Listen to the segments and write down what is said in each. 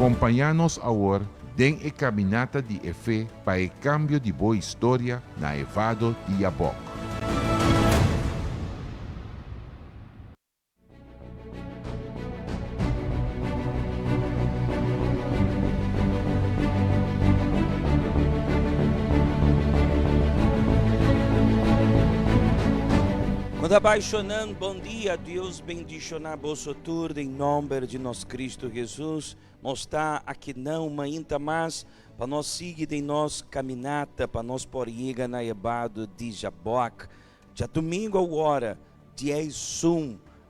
Acompanha-nos agora em a caminhada de fé para o cambio de boa história na Evado de Yabok. Quando abaixonando, bom dia, Deus bendicionar vosso turno em nome de nosso Cristo Jesus. Mostrar aqui não uma ainda mais para nós seguir em nossa caminhada, para nós por ir na Evado de Yabok. Já domingo agora, 10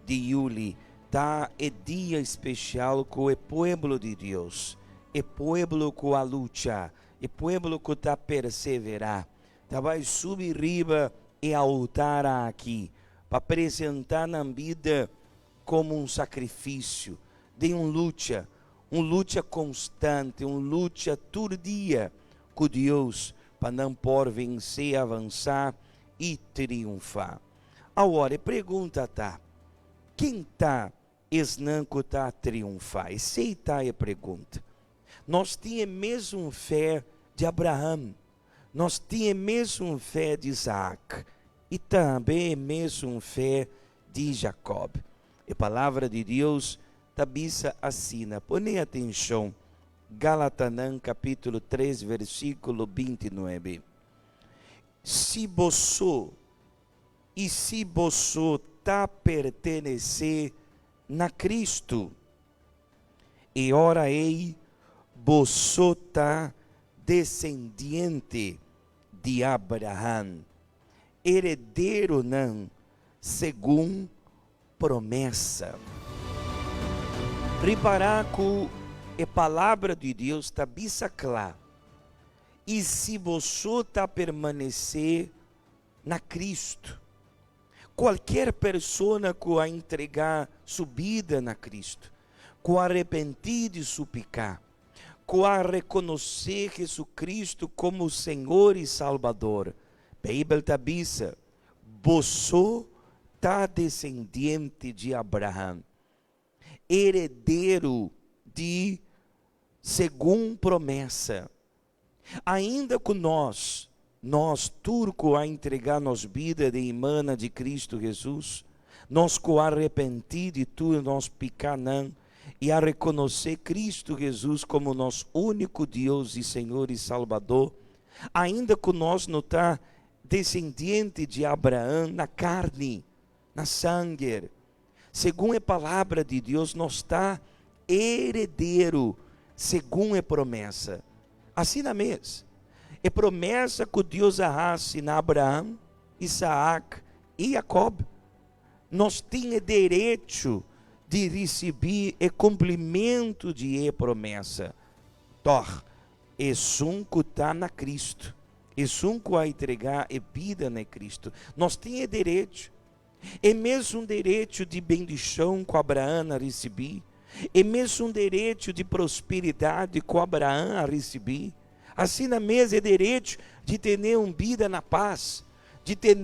de julho, tá é dia especial com o povo de Deus, o povo com a luta, o povo que está perseverar. Tá vai subir riba e altar aqui para apresentar na vida como um sacrifício de uma luta constante, uma luta todo dia com Deus, para não por vencer, avançar e triunfar. Agora, pergunta tá, quem está esnanco está a triunfar? Essa está a pergunta. Nós tínhamos mesmo fé de Abraão, nós tínhamos mesmo fé de Isaac, e também mesmo fé de Jacob. A palavra de Deus tabisa assina. Põe atenção. Galatanã capítulo 3, versículo 29. Se você está pertenecer na Cristo, e ora ei, você está descendente de Abraão, herdeiro não, segundo promessa. Reparar que a palavra de Deus está bem clara. E se você está permanecer na Cristo, qualquer pessoa que a entregar sua vida na Cristo, que arrepentir de seu pecado, que a reconhecer Jesus Cristo como Senhor e Salvador, a Bíblia diz, você está descendente de Abraão, herdeiro de segundo promessa. Ainda que nós turco a entregar nos vida de imana de Cristo Jesus, nós que arrepentir de tudo nós pecar não, e a reconhecer Cristo Jesus como nosso único Deus e Senhor e Salvador, ainda que nós não está descendente de Abraão na carne, na sangue, segundo a palavra de Deus, nós está herdeiro, segundo a promessa. Assim na mesma, a promessa que Deus arrasse na Abraão, Isaac e Jacob, nós tínhamos direito de receber o cumprimento de a promessa. Tor, um que está na Cristo, um que vai entregar a vida na Cristo, nós tínhamos direito, é mesmo um direito de bendição que Abraão recebeu, é mesmo um direito de prosperidade que Abraão recebeu, assim na mesa é direito de ter uma vida na paz, de ter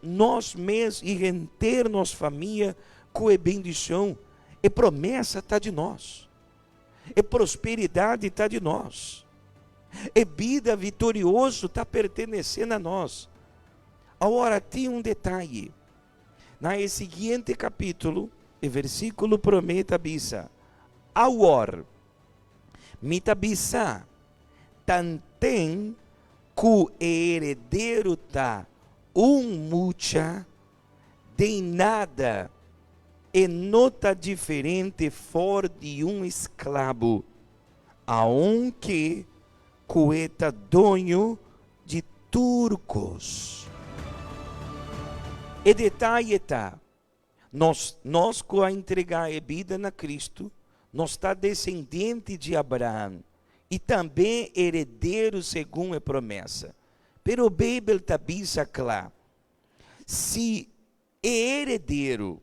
nós mesmos e ter nossa família com a bendição. A promessa está de nós, a prosperidade está de nós, a vida vitoriosa está pertencendo a nós. Agora tem um detalhe, na seguinte capítulo, o versículo promete abisa, agora, mita bisa, tantem que herdeiro está mucha de nada, e nota diferente for de escravo, aunque coeta dono de turcos. E detalhe está, nós que a entregar a vida na Cristo, nós está descendente de Abraão, e também herdeiro segundo a promessa. Pero a Bíblia está bem clara, se é herdeiro,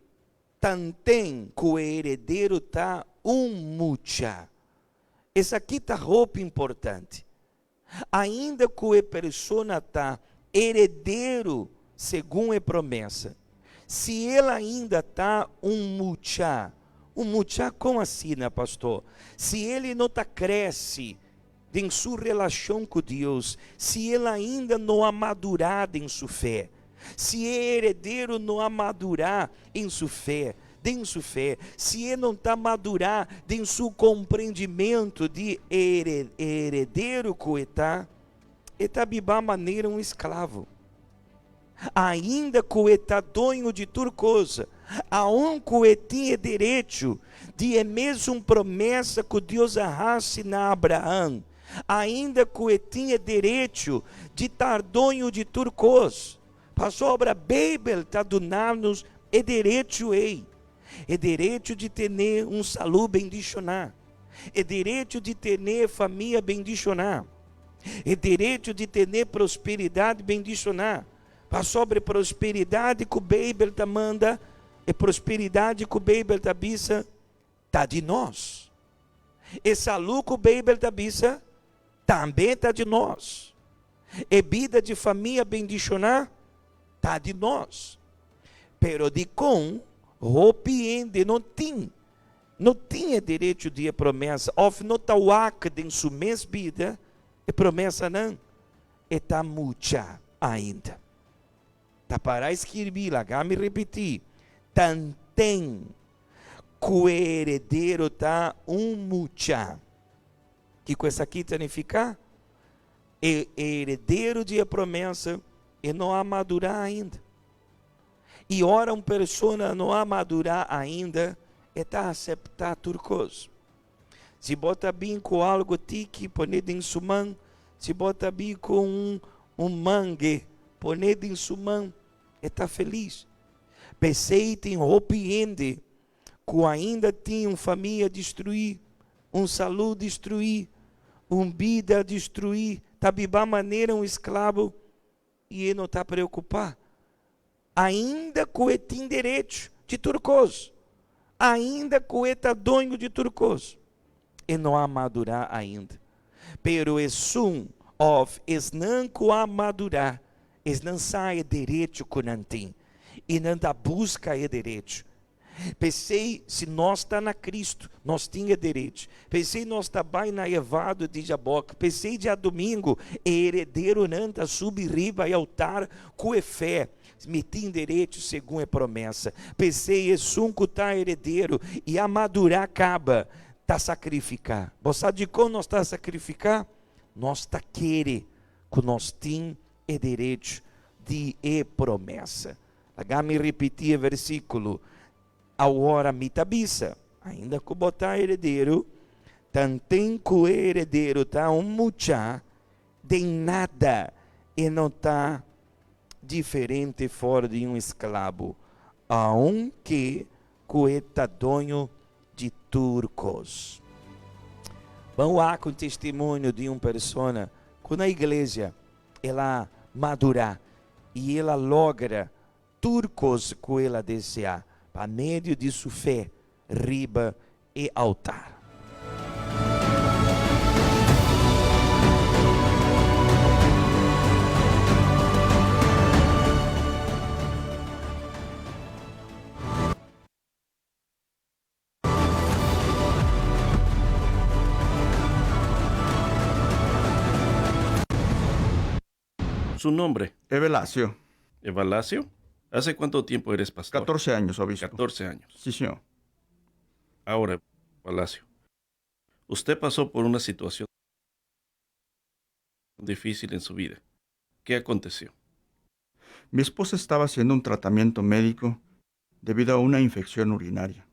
também que o herdeiro está mucha. Essa aqui está roupa importante. Ainda que a pessoa está herdeiro segundo a promessa, se ele ainda está mucha, Um mucha, como assim, né, pastor? Se ele não está cresce em sua relação com Deus, se ele ainda não amadurado em sua fé, se é herdeiro não amadurar em sua fé, se ele não está madurar em seu compreendimento de herdeiro que está de maneira um escravo. Ainda que está dono de tudo coisa, aonde tinha direito de mesmo promessa que Deus arrasse na Abraão, ainda que tinha direito de estar dono de tudo coisa, passou a obra Bíblia está dando-nos direito de ter saúde bendicionar, direito de ter família bendicionar, direito de ter prosperidade bendicionar. Sobre prosperidade que o Bíblia te manda, e prosperidade que o Bíblia te avisa, está de nós. E saúde que o Bíblia te avisa, também está de nós. E vida de família bendicionar, está de nós. Pero de com, rompiende, não tinha direito de promessa. Of não está o acto em sua mesma vida, e promessa não, e está muita ainda. Tá para escrever lá, me repetir. Tantem que o herdeiro tá mucha. Que coisa aqui significa? Herdeiro de promessa e não amadurar ainda. E ora uma pessoa não amadurar ainda, está aceitar tudo coisa. Se bota bem com algo tique, poner em sua mão. Se bota bem com um mangue, poner em sua mão, está feliz. Pensei em arrepende que ainda tinha uma família destruir, saúde destruir, vida destruir, está de maneira um escravo e ele não está preocupado. Ainda que ele tem direito de tudo coisa, ainda que ele está dono de tudo coisa, e não amadurar ainda. Pero é som of não que amadurar. Eles não saem direito com não tem. E não dá busca é direito. Pensei, se nós está na Cristo, nós tinha direito. Pensei, nós está bem na evado de Jaboca. Pensei, dia domingo, herdeiro não está subir riba e altar com fé. Me tem direito segundo a promessa. Pensei, é sunco tá herdeiro e amadurar acaba. Tá sacrificar. Você de como nós está sacrificar? Nós está querer que nós tem é direito de promessa. Me repetir o versículo. A hora me tabissa, ainda que botar herdeiro, tantem que o herdeiro está mucha, de nada, e não está diferente fora de um escravo, aunque está dono de turcos. Vamos lá com o testemunho de uma pessoa, quando a igreja ela madurar e ela logra turcos que ela desejar, para meio de sua fé, riba e altar. Su nombre, Evelacio, Evalacio. ¿Hace cuánto tiempo eres pastor? 14 años, obispo. 14 años. Sí, señor. Ahora, Evalacio, usted pasó por una situación difícil en su vida. ¿Qué aconteció? Mi esposa estaba haciendo un tratamiento médico debido a una infección urinaria.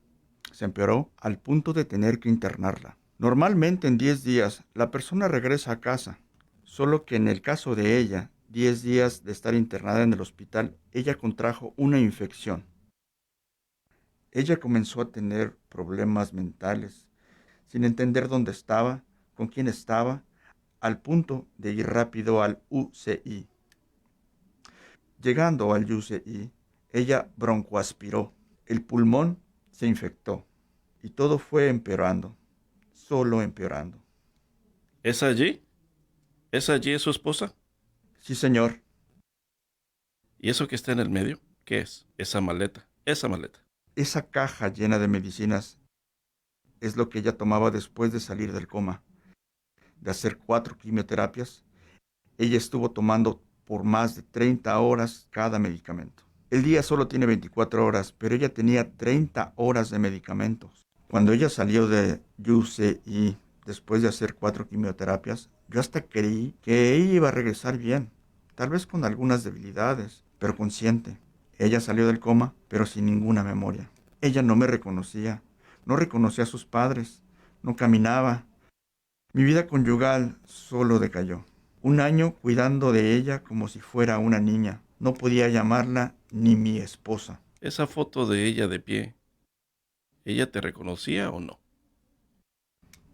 Se empeoró al punto de tener que internarla. Normalmente en 10 días la persona regresa a casa, solo que en el caso de ella, 10 días de estar internada en el hospital, ella contrajo una infección. Ella comenzó a tener problemas mentales, sin entender dónde estaba, con quién estaba, al punto de ir rápido al UCI. Llegando al UCI, ella broncoaspiró, el pulmón se infectó y todo fue empeorando, solo empeorando. ¿Es allí? ¿Es allí su esposa? Sí, señor. ¿Y eso que está en el medio? ¿Qué es? Esa maleta. Esa caja llena de medicinas es lo que ella tomaba después de salir del coma. De hacer 4 quimioterapias, ella estuvo tomando por más de 30 horas cada medicamento. El día solo tiene 24 horas, pero ella tenía 30 horas de medicamentos. Cuando ella salió de UCI después de hacer 4 quimioterapias, yo hasta creí que ella iba a regresar bien, tal vez con algunas debilidades, pero consciente. Ella salió del coma, pero sin ninguna memoria. Ella no me reconocía, no reconocía a sus padres, no caminaba. Mi vida conyugal solo decayó. 1 año cuidando de ella como si fuera una niña. No podía llamarla ni mi esposa. Esa foto de ella de pie, ¿ella te reconocía o no?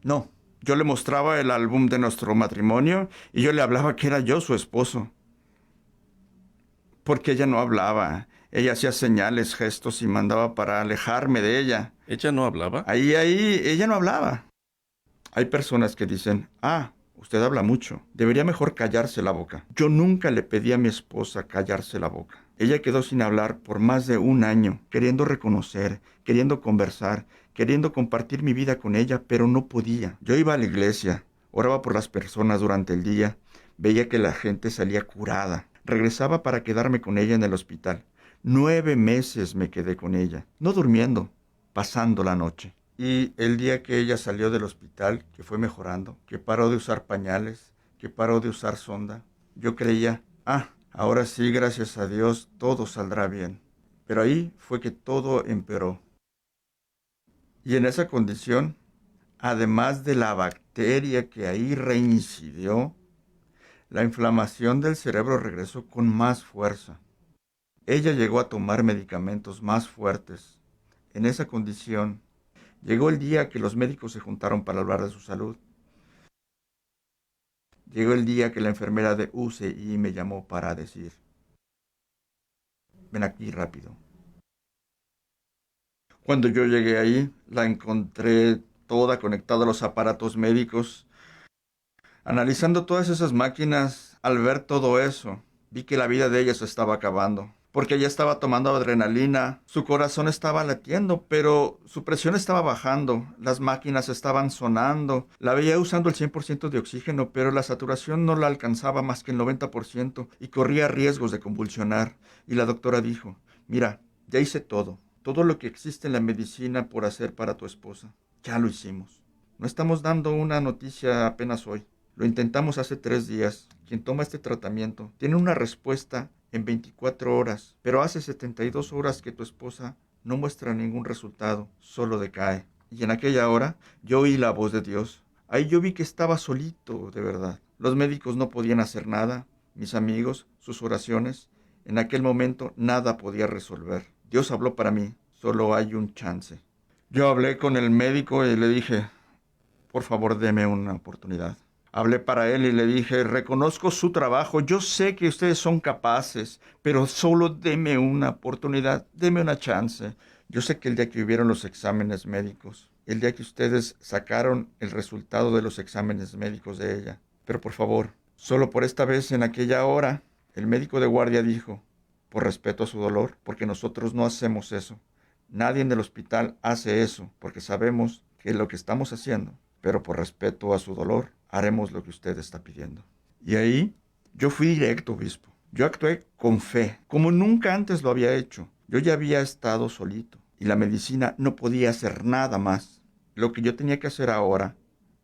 No, yo le mostraba el álbum de nuestro matrimonio y yo le hablaba que era yo su esposo. Porque ella no hablaba. Ella hacía señales, gestos y mandaba para alejarme de ella. ¿Ella no hablaba? Ella no hablaba. Hay personas que dicen, usted habla mucho, debería mejor callarse la boca. Yo nunca le pedí a mi esposa callarse la boca. Ella quedó sin hablar por más de 1 año, queriendo reconocer, queriendo conversar, queriendo compartir mi vida con ella, pero no podía. Yo iba a la iglesia, oraba por las personas durante el día, veía que la gente salía curada. Regresaba para quedarme con ella en el hospital. 9 meses me quedé con ella, no durmiendo, pasando la noche. Y el día que ella salió del hospital, que fue mejorando, que paró de usar pañales, que paró de usar sonda, yo creía, ahora sí, gracias a Dios, todo saldrá bien. Pero ahí fue que todo empeoró. Y en esa condición, además de la bacteria que ahí reincidió, la inflamación del cerebro regresó con más fuerza. Ella llegó a tomar medicamentos más fuertes. En esa condición, llegó el día que los médicos se juntaron para hablar de su salud. Llegó el día que la enfermera de UCI me llamó para decir, ven aquí rápido. Cuando yo llegué ahí, la encontré toda conectada a los aparatos médicos. Analizando todas esas máquinas, al ver todo eso, vi que la vida de ella se estaba acabando. Porque ella estaba tomando adrenalina, su corazón estaba latiendo, pero su presión estaba bajando, las máquinas estaban sonando, la veía usando el 100% de oxígeno, pero la saturación no la alcanzaba más que el 90% y corría riesgos de convulsionar. Y la doctora dijo, mira, ya hice todo lo que existe en la medicina por hacer para tu esposa, ya lo hicimos. No estamos dando una noticia apenas hoy. Lo intentamos hace 3 días. Quien toma este tratamiento tiene una respuesta en 24 horas, pero hace 72 horas que tu esposa no muestra ningún resultado, solo decae. Y en aquella hora yo oí la voz de Dios. Ahí yo vi que estaba solito, de verdad. Los médicos no podían hacer nada, mis amigos, sus oraciones. En aquel momento nada podía resolver. Dios habló para mí, solo hay un chance. Yo hablé con el médico y le dije, por favor, deme una oportunidad. Hablé para él y le dije, reconozco su trabajo, yo sé que ustedes son capaces, pero solo deme una oportunidad, deme una chance. Yo sé que el día que hubieron los exámenes médicos, el día que ustedes sacaron el resultado de los exámenes médicos de ella, pero por favor, solo por esta vez en aquella hora, el médico de guardia dijo, por respeto a su dolor, porque nosotros no hacemos eso. Nadie en el hospital hace eso, porque sabemos que es lo que estamos haciendo, pero por respeto a su dolor, haremos lo que usted está pidiendo. Y ahí yo fui directo, obispo. Yo actué con fe, como nunca antes lo había hecho. Yo ya había estado solito y la medicina no podía hacer nada más. Lo que yo tenía que hacer ahora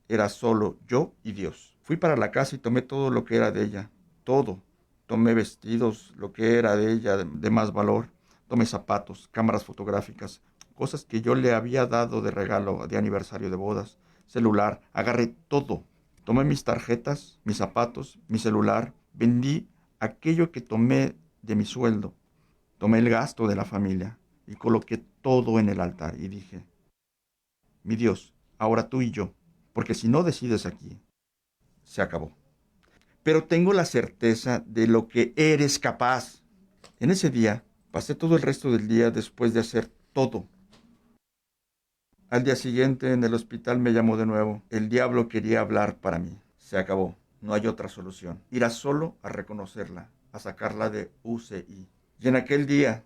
era solo yo y Dios. Fui para la casa y tomé todo lo que era de ella, todo. Tomé vestidos, lo que era de ella de más valor. Tomé zapatos, cámaras fotográficas, cosas que yo le había dado de regalo de aniversario de bodas, celular, agarré todo. Tomé mis tarjetas, mis zapatos, mi celular, vendí aquello que tomé de mi sueldo. Tomé el gasto de la familia y coloqué todo en el altar y dije, mi Dios, ahora tú y yo, porque si no decides aquí, se acabó. Pero tengo la certeza de lo que eres capaz. En ese día, pasé todo el resto del día después de hacer todo. Al día siguiente en el hospital me llamó de nuevo. El diablo quería hablar para mí. Se acabó. No hay otra solución. Irá solo a reconocerla, a sacarla de UCI. Y en aquel día,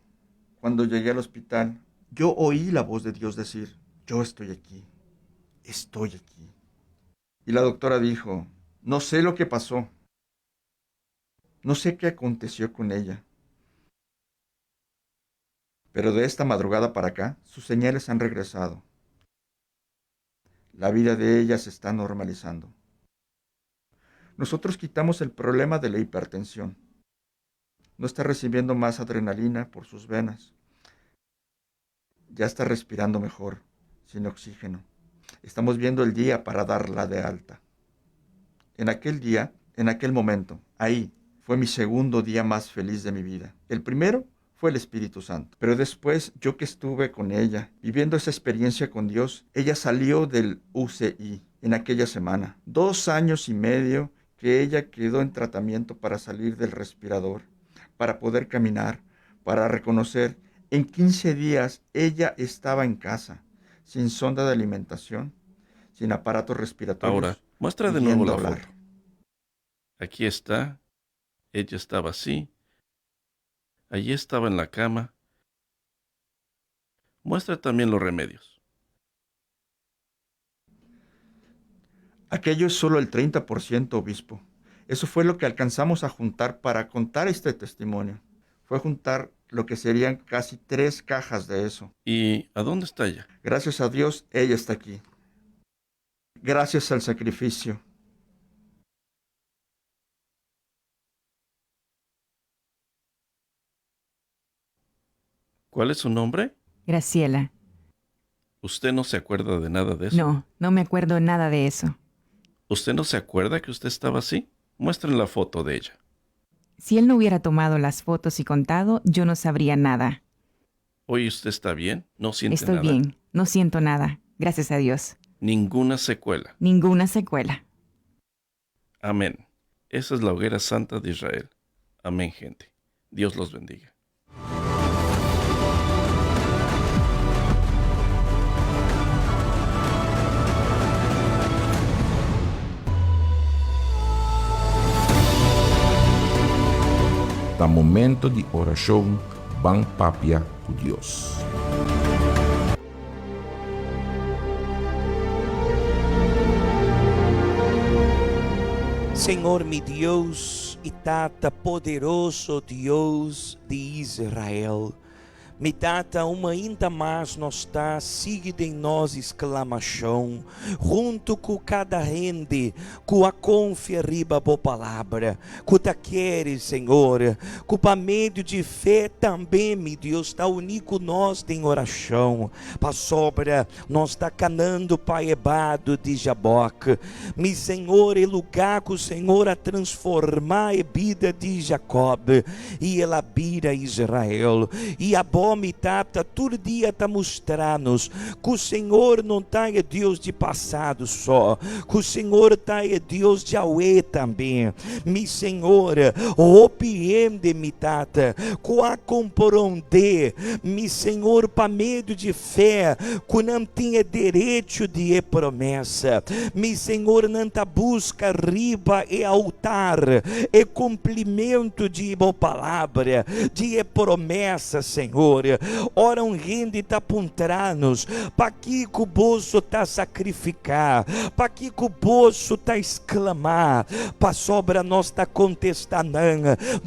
cuando llegué al hospital, yo oí la voz de Dios decir, yo estoy aquí. estoy aquí. Y la doctora dijo, no sé lo que pasó. No sé qué aconteció con ella. Pero de esta madrugada para acá, sus señales han regresado. La vida de ella se está normalizando. Nosotros quitamos el problema de la hipertensión. No está recibiendo más adrenalina por sus venas. Ya está respirando mejor, sin oxígeno. Estamos viendo el día para darla de alta. En aquel día, en aquel momento, ahí, fue mi segundo día más feliz de mi vida. El primero fue el Espíritu Santo. Pero después, yo que estuve con ella, viviendo esa experiencia con Dios, ella salió del UCI en aquella semana. 2 años y medio que ella quedó en tratamiento para salir del respirador, para poder caminar, para reconocer. En 15 días ella estaba en casa, sin sonda de alimentación, sin aparatos respiratorios. Ahora, muestra de nuevo la hablar. foto. Aquí está. Ella estaba así. Allí estaba en la cama. Muestra también los remedios. Aquello es solo el 30%, obispo. Eso fue lo que alcanzamos a juntar para contar este testimonio. Fue juntar lo que serían casi 3 cajas de eso. ¿Y a dónde está ella? Gracias a Dios, ella está aquí. Gracias al sacrificio. ¿Cuál es su nombre? Graciela. ¿Usted no se acuerda de nada de eso? No, no me acuerdo nada de eso. ¿Usted no se acuerda que usted estaba así? Muestren la foto de ella. Si él no hubiera tomado las fotos y contado, yo no sabría nada. ¿Hoy usted está bien? ¿No siente Estoy nada? bien, no siento nada, gracias a Dios. Ninguna secuela. Ninguna secuela. Amén. Esa es la hoguera santa de Israel. Amén, gente. Dios los bendiga. Tá momento de oração Bang Papia com Deus. Senhor, mi Deus e Tata, poderoso Deus de Israel, me data uma ainda mais nós está seguida em nós exclamação, junto com cada rende, com a confia riba boa palavra, com ta queres, Senhor, com a meio de fé também, meu Deus, está unido nós em oração, para sobra, nós está canando Pai ebado de Jaboque, mi Senhor, é lugar que o Senhor a transformar a vida de Jacob, e ela vira Israel, e a me tata, todo dia está mostrando-nos que o Senhor não está é Deus de passado só, que o Senhor está é Deus de Yahweh também, mi Senhor, opiende-me tata, com a compreender, mi Senhor, para medo de fé, que não tinha direito de promessa, mi Senhor, não tá busca riba e altar, e cumprimento de boa palavra, de promessa, Senhor. Ora um rende está apontar-nos, para que o bolso está sacrificar, para que o bolso está exclamar, para sobra nós está contestando,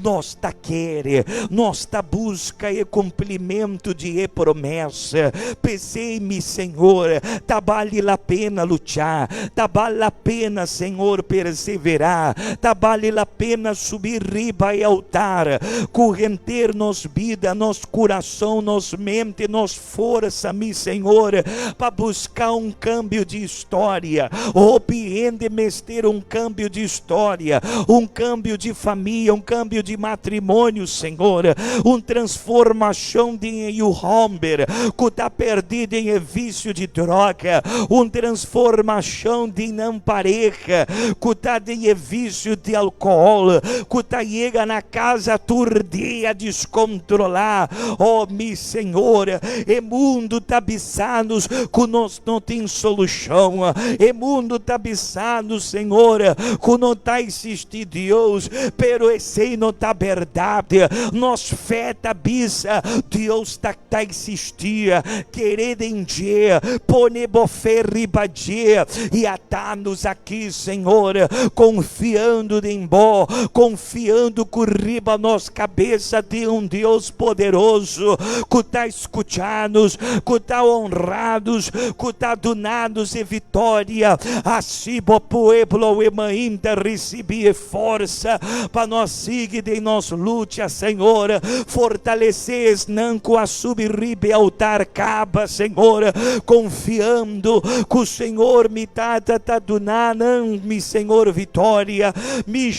nós está querer, nós está busca e cumprimento de promessa. Pensei-me, Senhor, tá vale a pena lutar, tá vale a pena, Senhor, perseverar, tá vale a pena subir riba e altar, correnter nos vida, nos coração, nos mente, nos força, mi Senhor, para buscar um câmbio de história, opiende-me ter um câmbio de história, um câmbio de família, um câmbio de matrimônio, Senhor, uma transformação de Humber, que está perdido em vício de droga, uma transformação de não pareja, que está de vício de álcool, que está chega na casa turdia descontrolar, oh meu Senhor, o mundo está pensando que nós não tem solução, o mundo está pensando, Senhor, que não está existindo Deus, pero esse não está verdade. Nós fé está bisa, Deus está existia, querendo em dia, ponebo fé ribadia, e atá-nos aqui, Senhor, confiando em Bó, confiando que riba nossa cabeça de Deus poderoso, que está escutando, que está honrados, que está donados e vitória. Assim o povo ainda recebia força para nós seguir em nossa luta, Senhor. Fortalecer não com a subirribe altar caba, Senhor, confiando que o Senhor me tá donando, me Senhor vitória, me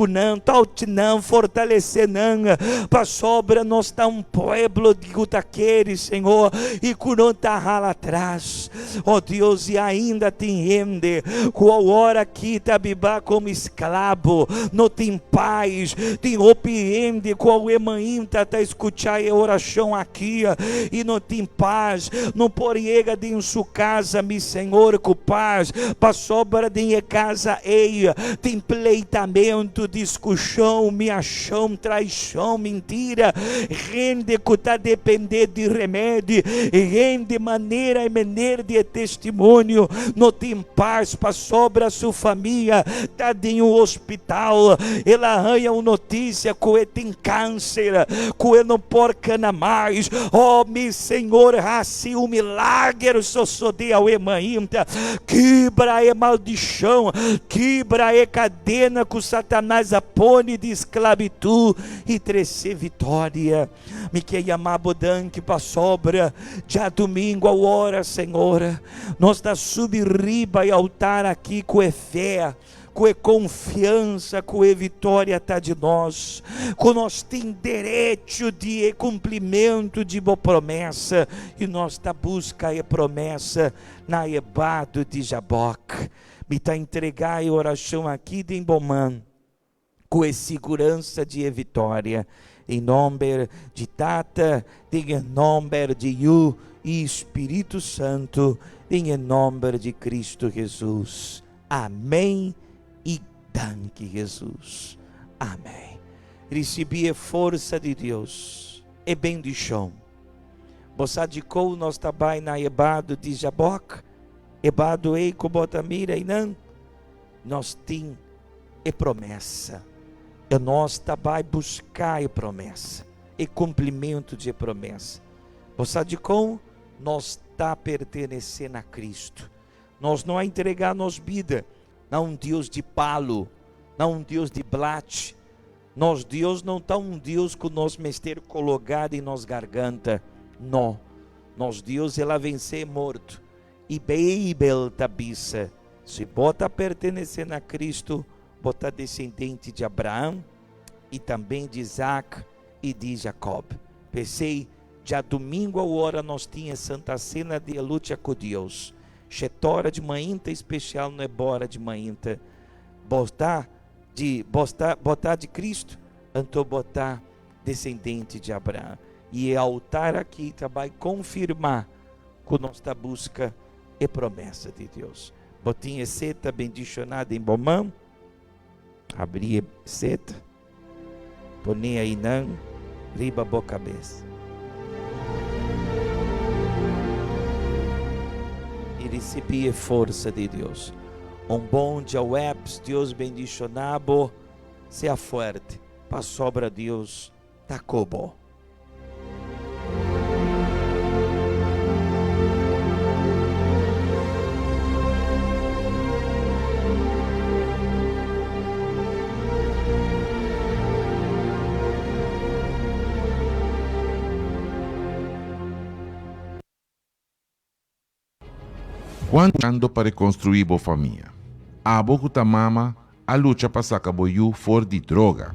não não fortalecer não, para sobra nós está povo de Gutaqueire, Senhor, e que não está lá atrás, Deus, e ainda tem gente, qual hora aqui está bibá como escravo, não tem paz, tem opiende, qual é mãe está escutar a oração aqui, e não tem paz, não porega de sua casa, meu Senhor, com paz, para sobra de casa eia, tem pleitamento, discussão, miachão, traição, mentira, rende que está dependendo de remédio, rende maneira e maneira de testemunho, não tem paz, para sobra sua família, está em um hospital, ela arranha uma notícia que ele tem câncer, que ele não pode canar mais, meu Senhor, assim um milagre só de ao emainta, quebra é maldição, quebra é cadena que o Satanás apone de esclavitud e trazer vitória. Me quer amar bodan que para sobra, já domingo a hora, Senhor, nós da subirriba e altar aqui com fé, com confiança, com vitória está de nós, com nós tem direito de cumprimento de boa promessa, e nós tá busca a promessa na ebado de Jaboque. Me tá entregar a oração aqui de Embomã, com a segurança de vitória, em nome de Tata, em nome de Yu e Espírito Santo, em nome de Cristo Jesus. Amém. E danke Jesus. Amém. Recebi a força de Deus e bendição. Você adicou nós também na ebado de Jaboque, ebado ei com botamira e não, nós tem a promessa. E nós também buscar a promessa, e cumprimento de promessa. Você adicou, nós está pertenecendo a Cristo. Nós não entregar nossa vida, não um Deus de palo, não um Deus de blate. Nós Deus não está um Deus que nós mester colocado em nossa garganta. Não. Nós Deus ela vencer morto. E Beibel tabiça. Se bota pertenecendo a Cristo, bota descendente de Abraão e também de Isaac e de Jacob. Pensei, já domingo a hora nós tinha Santa Cena de luta com Deus. Chetora de manhã especial não é bora de manhã, botar de Cristo, então botar descendente de Abraão, e altar aqui vai confirmar que nós está busca e promessa de Deus. Botinha seta bendicionada em bomão, abrir seta, põe aí não, riba boa cabeça. E recebi a força de Deus. Um bom dia webs, Deus bendicionado, seja forte, para sobra Deus, tá cobo. Quando para construir boa família, a boca mama a luta para sacar boiú fora de droga.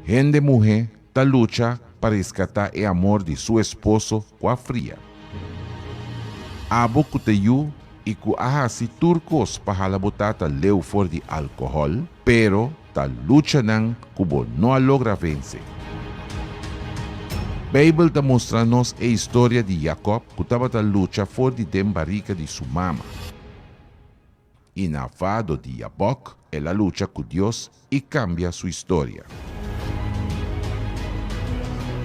Gente mulher ta luta para resgatar o amor de seu esposo com a fria. A boca teyu e com a hasi turcos para la botata leu fora de álcool, pero ta luta não cubo não logra vencer. Bible ta mostra-nos a história de Jacob que estava a luta for de barriga de sua mama. E na fado de Jabok, ela luta com Deus e cambia sua história.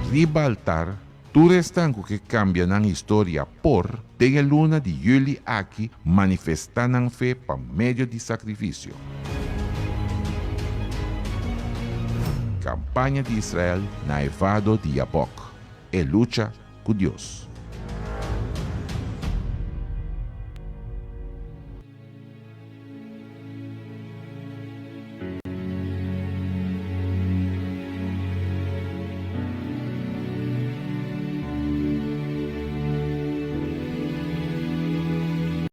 Riba altar, tu restanco que cambia na história por de luna de Juli aqui manifestar na fé por meio de sacrifício. Campanha de Israel na evado de Jabok. E luta com Deus.